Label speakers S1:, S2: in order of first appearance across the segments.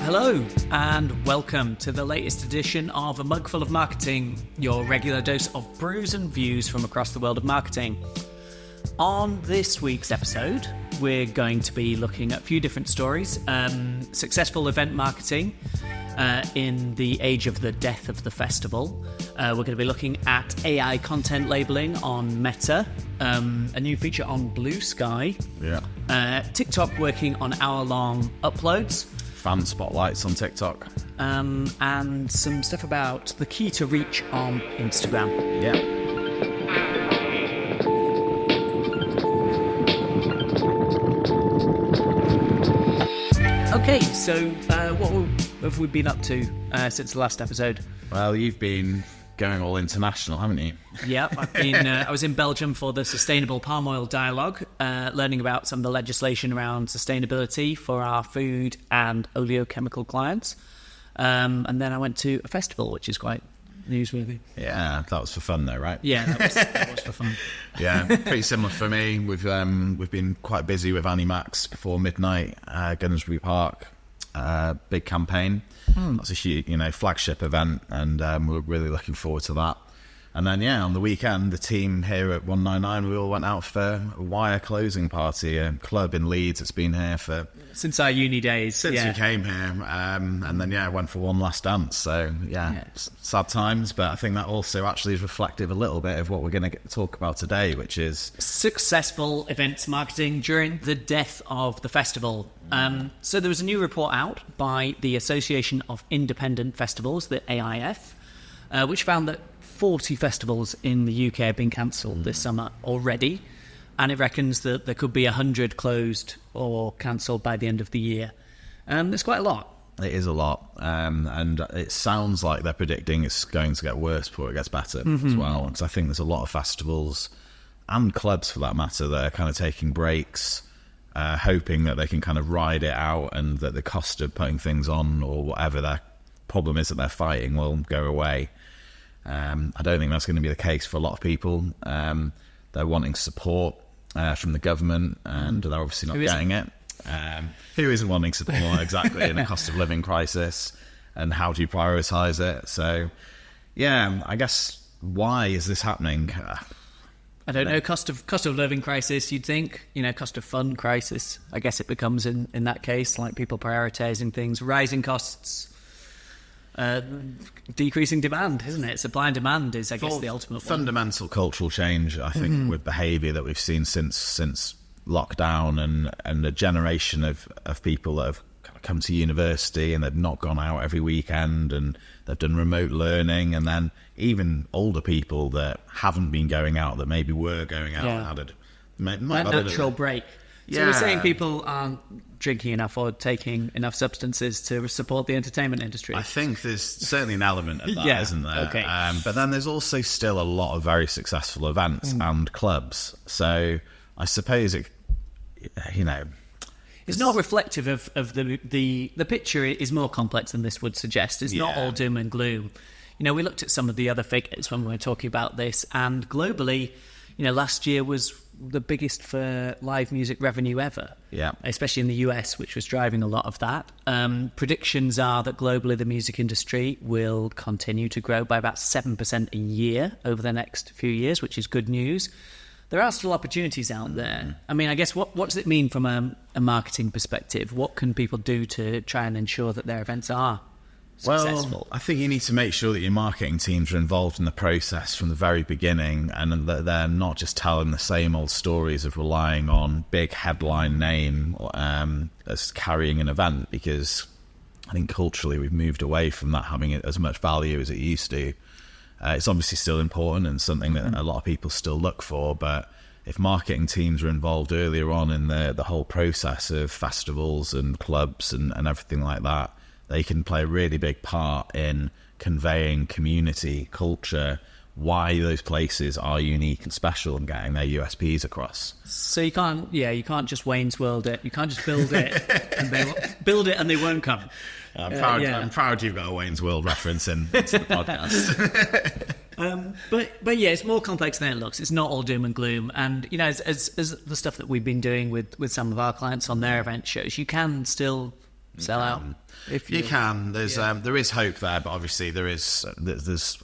S1: Hello and welcome to the latest edition of A Mugful of Marketing, your regular dose of brews and views from across the world of marketing. On this week's episode, we're going to be looking at a few different stories. Successful event marketing in the age of the death of the festival. We're going to be looking at AI content labeling on Meta, a new feature on Bluesky, TikTok working on hour-long uploads,
S2: fan spotlights on TikTok,
S1: and some stuff about the key to reach on Instagram.
S2: Yeah.
S1: Okay, so what have we been up to since the last episode?
S2: Well, you've been going all international, haven't you?
S1: Yeah, I've been. I was in Belgium for the Sustainable Palm Oil Dialogue, learning about some of the legislation around sustainability for our food and oleochemical clients. And then I went to a festival, which is quite newsworthy.
S2: Yeah, that was for fun though, right?
S1: Yeah, that was for fun.
S2: Yeah, pretty similar for me. We've been quite busy with Animax before midnight, Gunnersbury Park, big campaign. That's a huge, flagship event, and we're really looking forward to that. And then, on the weekend, the team here at 199, we all went out for a wire closing party, a club in Leeds. It's been here
S1: since our uni days.
S2: Since we came here. And then, went for one last dance. So, sad times. But I think that also actually is reflective a little bit of what we're going to talk about today, which is
S1: successful events marketing during the death of the festival. So there was a new report out by the Association of Independent Festivals, the AIF, which found that 40 festivals in the UK have been cancelled this summer already, and it reckons that there could be 100 closed or cancelled by the end of the year. There's quite a lot.
S2: It is a lot, and it sounds like they're predicting it's going to get worse before it gets better as well, because I think there's a lot of festivals and clubs for that matter that are kind of taking breaks, hoping that they can kind of ride it out and that the cost of putting things on or whatever their problem is that they're fighting will go away. I don't think that's going to be the case for a lot of people. They're wanting support from the government, and they're obviously not getting it. Who isn't wanting support exactly in a cost of living crisis, and how do you prioritise it? So, I guess why is this happening?
S1: I don't know. Cost of living crisis, you'd think. Cost of fund crisis. I guess it becomes in that case, like people prioritising things, rising costs. Decreasing demand, isn't it? Supply and demand is, I guess, the ultimate
S2: fundamental cultural change, I think, with behaviour that we've seen since lockdown, and a generation of people that have come to university and they've not gone out every weekend, and they've done remote learning, and then even older people that haven't been going out, that maybe were going out, had a
S1: natural break. So we're saying people aren't drinking enough or taking enough substances to support the entertainment industry.
S2: I think there's certainly an element of that, isn't there?
S1: Okay.
S2: But then there's also still a lot of very successful events and clubs. So I suppose it's
S1: not reflective of the picture is more complex than this would suggest. It's not all doom and gloom. We looked at some of the other figures when we were talking about this, and globally, last year was the biggest for live music revenue ever. Yeah. Especially in the US, which was driving a lot of that. Predictions are that globally the music industry will continue to grow by about 7% a year over the next few years, which is good news. There are still opportunities out there. I mean, I guess what does it mean from a marketing perspective? What can people do to try and ensure that their events are successful?
S2: Well, I think you need to make sure that your marketing teams are involved in the process from the very beginning, and that they're not just telling the same old stories of relying on big headline name as carrying an event, because I think culturally we've moved away from that having as much value as it used to. It's obviously still important and something that a lot of people still look for, but if marketing teams are involved earlier on in the whole process of festivals and clubs and everything like that, they can play a really big part in conveying community, culture, why those places are unique and special, and getting their USPs across.
S1: So you can't just Wayne's World it. You can't just build it and they won't come.
S2: I'm proud you've got a Wayne's World reference into the podcast.
S1: But it's more complex than it looks. It's not all doom and gloom. And as the stuff that we've been doing with some of our clients on their event shows, you can still sell out. If
S2: you can. There's there is hope there, but obviously there's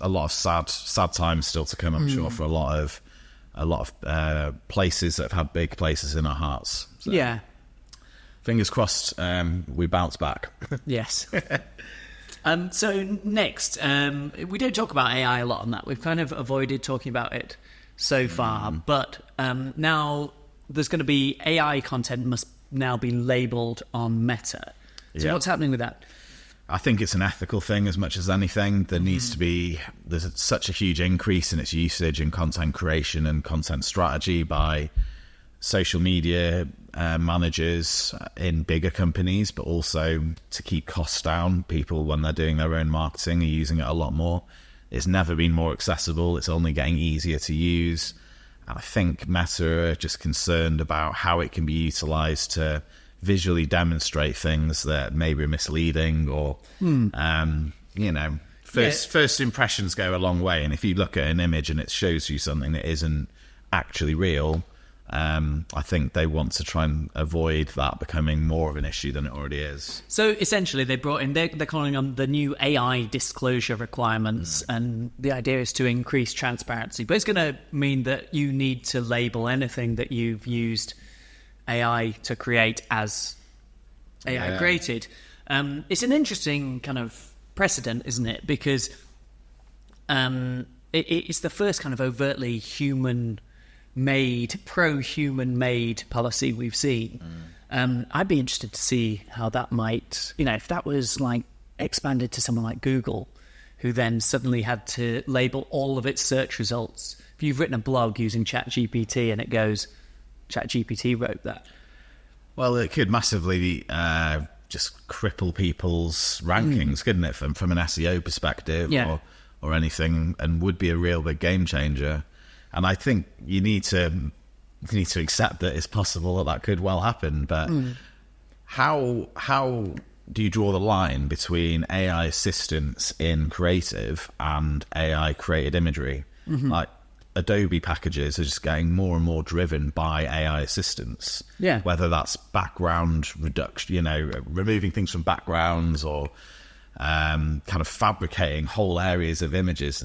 S2: a lot of sad times still to come. I'm sure for a lot of places that have had big places in our hearts. So,
S1: yeah.
S2: Fingers crossed, we bounce back.
S1: Yes. So next, we don't talk about AI a lot on that. We've kind of avoided talking about it so far, but now there's going to be AI content must now be labelled on Meta. So what's happening with that?
S2: I think it's an ethical thing as much as anything. There needs to be, there's such a huge increase in its usage in content creation and content strategy by social media managers in bigger companies, but also to keep costs down. People, when they're doing their own marketing, are using it a lot more. It's never been more accessible. It's only getting easier to use. And I think Meta are just concerned about how it can be utilised to visually demonstrate things that maybe are misleading or, first impressions go a long way. And if you look at an image and it shows you something that isn't actually real, I think they want to try and avoid that becoming more of an issue than it already is.
S1: So essentially they brought in, they're calling them the new AI disclosure requirements, and the idea is to increase transparency. But it's going to mean that you need to label anything that you've used AI to create as AI created. It's an interesting kind of precedent, isn't it? Because it's the first kind of overtly pro-human made policy we've seen. I'd be interested to see how that might, if that was like expanded to someone like Google, who then suddenly had to label all of its search results. If you've written a blog using ChatGPT and it goes, ChatGPT wrote that.
S2: Well, it could massively just cripple people's rankings, couldn't it, from an SEO perspective or anything, and would be a real big game changer. And I think you need to accept that it's possible that could well happen. But how do you draw the line between AI assistance in creative and AI created imagery? Like Adobe packages are just getting more and more driven by AI assistance. Yeah. Whether that's background reduction, removing things from backgrounds or kind of fabricating whole areas of images.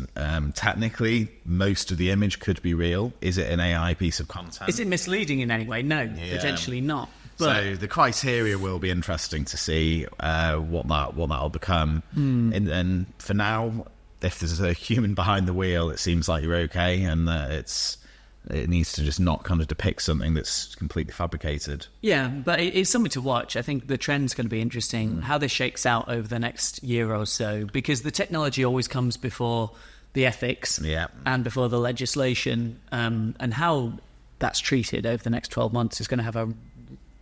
S2: Technically, most of the image could be real. Is it an AI piece of content?
S1: Is it misleading in any way? No, potentially not. But
S2: so the criteria will be interesting to see what that'll become. And for now, if there's a human behind the wheel, it seems like you're okay, and it needs to just not kind of depict something that's completely fabricated.
S1: Yeah, but it's something to watch. I think the trend's going to be interesting, how this shakes out over the next year or so, because the technology always comes before the ethics and before the legislation, and how that's treated over the next 12 months is going to have a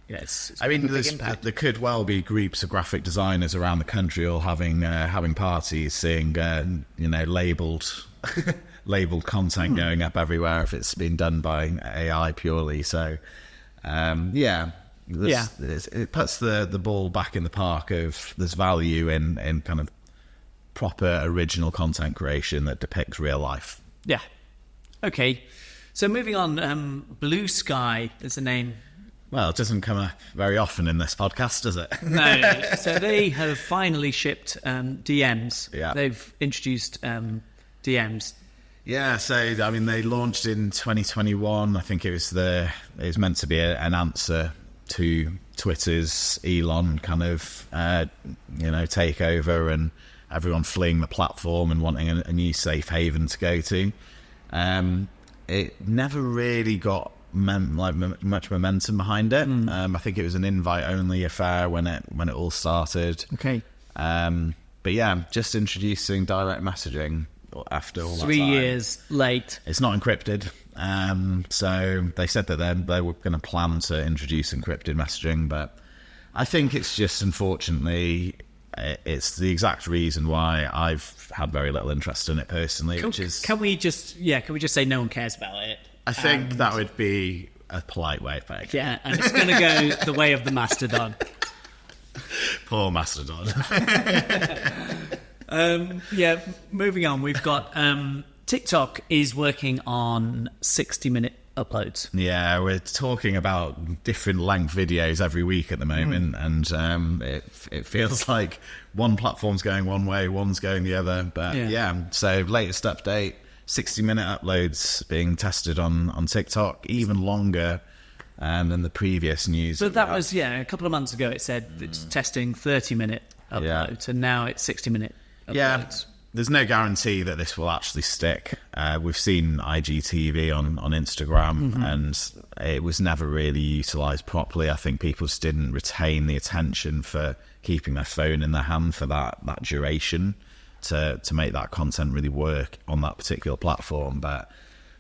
S2: there could well be groups of graphic designers around the country all having parties, seeing labelled content going up everywhere if it's been done by AI purely. So it puts the ball back in the park of there's value in kind of proper original content creation that depicts real life.
S1: Yeah. Okay. So moving on, Bluesky is the name.
S2: Well, it doesn't come up very often in this podcast, does it?
S1: No. So they have finally shipped DMs.
S2: Yeah.
S1: They've introduced DMs.
S2: Yeah, so they launched in 2021. I think it was meant to be an answer to Twitter's Elon kind of takeover and everyone fleeing the platform and wanting a new safe haven to go to. It never really got much momentum behind it. I think it was an invite-only affair when it all started.
S1: Okay.
S2: But yeah, just introducing direct messaging after all that
S1: 3 years late.
S2: It's not encrypted. So they said that they were going to plan to introduce encrypted messaging, but I think it's just, unfortunately, it's the exact reason why I've had very little interest in it personally.
S1: Can we just say no one cares about it?
S2: I think that would be a polite way of putting it.
S1: Yeah, and it's going to go the way of the Mastodon.
S2: Poor Mastodon.
S1: Moving on, we've got TikTok is working on 60-minute uploads.
S2: Yeah, we're talking about different length videos every week at the moment, and it feels like one platform's going one way, one's going the other. But so latest update, 60-minute uploads being tested on TikTok, even longer than the previous news.
S1: But that was, a couple of months ago it said it's testing 30-minute uploads, and now it's 60-minute uploads.
S2: Yeah, there's no guarantee that this will actually stick. We've seen IGTV on Instagram, and it was never really utilised properly. I think people just didn't retain the attention for keeping their phone in their hand for that duration to make that content really work on that particular platform. But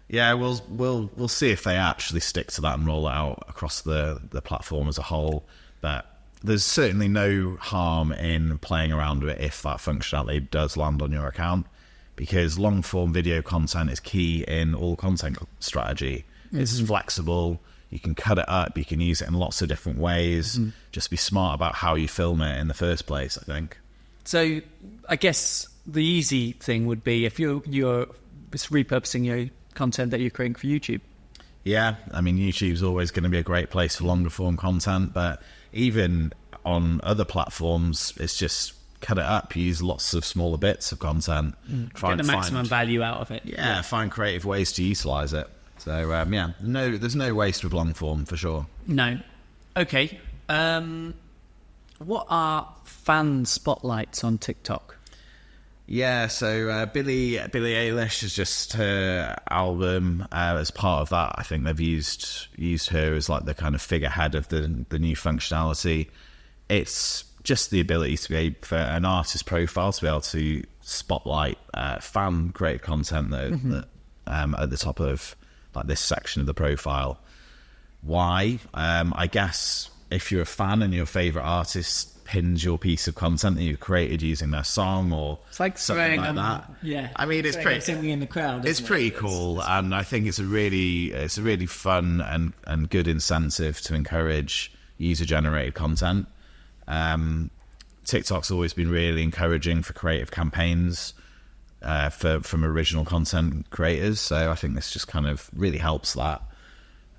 S2: yeah, we'll see if they actually stick to that and roll it out across the platform as a whole. But there's certainly no harm in playing around with it if that functionality does land on your account, because long-form video content is key in all content strategy. It's flexible. You can cut it up. You can use it in lots of different ways. Just be smart about how you film it in the first place, I think.
S1: So I guess the easy thing would be if you're just repurposing your content that you're creating for YouTube.
S2: Yeah, I mean, YouTube's always going to be a great place for longer form content, but even on other platforms, it's just cut it up, use lots of smaller bits of content.
S1: Get the maximum value out of it.
S2: Yeah, find creative ways to utilise it. So, there's no waste with long form, for sure.
S1: No. Okay. What are fan spotlights on TikTok?
S2: Yeah, so Billie Eilish is just her album. As part of that, I think they've used her as like the kind of figurehead of the new functionality. It's just the ability to be able, for an artist profile to be able to spotlight fan created content that at the top of like this section of the profile. Why? I guess if you're a fan and your favourite artist pins your piece of content that you created using their song or
S1: it's like
S2: something like that.
S1: Yeah,
S2: I mean, it's pretty
S1: singing in the crowd.
S2: It's pretty cool, and I think it's a really fun and good incentive to encourage user generated content. TikTok's always been really encouraging for creative campaigns from original content creators, so I think this just kind of really helps that.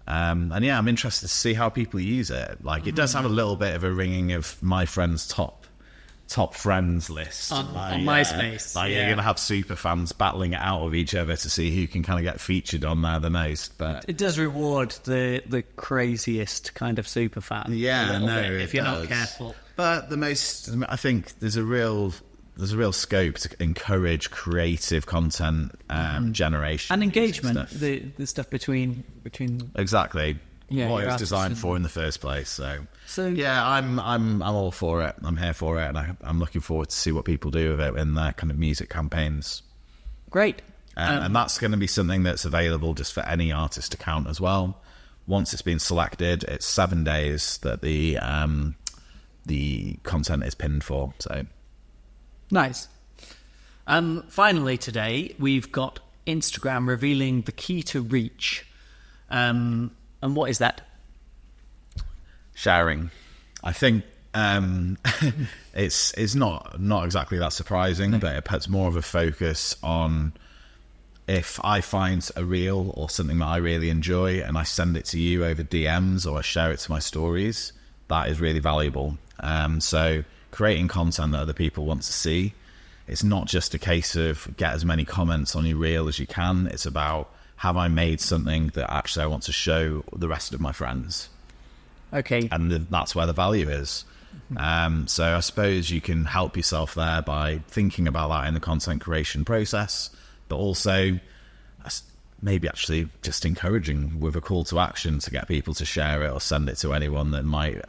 S2: And yeah, I'm interested to see how people use it. Like, it does have a little bit of a ringing of my friends' top friends list
S1: on MySpace.
S2: You're going to have super fans battling it out of each other to see who can kind of get featured on there the most. But
S1: it does reward the craziest kind of super fan.
S2: Yeah, no,
S1: if you're not careful.
S2: But I think there's a real scope to encourage creative content generation
S1: and engagement. The stuff between
S2: exactly what it was designed for in the first place. So yeah, I'm all for it. I'm here for it, and I'm looking forward to see what people do with it in their kind of music campaigns.
S1: Great,
S2: and that's going to be something that's available just for any artist account as well. Once it's been selected, it's 7 days that the content is pinned for. So.
S1: Nice. Finally today, we've got Instagram revealing the key to reach. And what is that?
S2: Sharing. I think it's not exactly that surprising, but it puts more of a focus on if I find a reel or something that I really enjoy and I send it to you over DMs or I share it to my stories, that is really valuable. So creating content that other people want to see. It's not just a case of get as many comments on your reel as you can. It's about, have I made something that actually I want to show the rest of my friends?
S1: Okay.
S2: And that's where the value is. So I suppose you can help yourself there by thinking about that in the content creation process, but also maybe actually just encouraging with a call to action to get people to share it or send it to anyone that might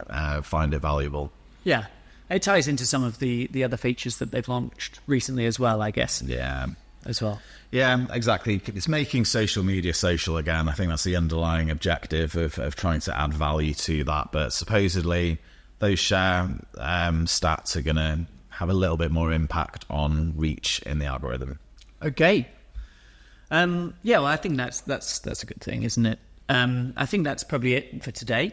S2: find it valuable.
S1: Yeah. It ties into some of the other features that they've launched recently as well, I guess.
S2: Yeah.
S1: As well.
S2: Yeah, exactly. It's making social media social again. I think that's the underlying objective of trying to add value to that. But supposedly those share stats are going to have a little bit more impact on reach in the algorithm.
S1: Okay. Yeah, well, I think that's a good thing, isn't it? I think that's probably it for today.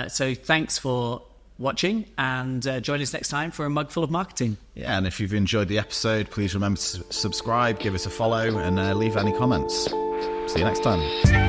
S1: So thanks for watching, and join us next time for a Mugful of Marketing.
S2: Yeah, and if you've enjoyed the episode, please remember to subscribe, give us a follow, and leave any comments. See you next time.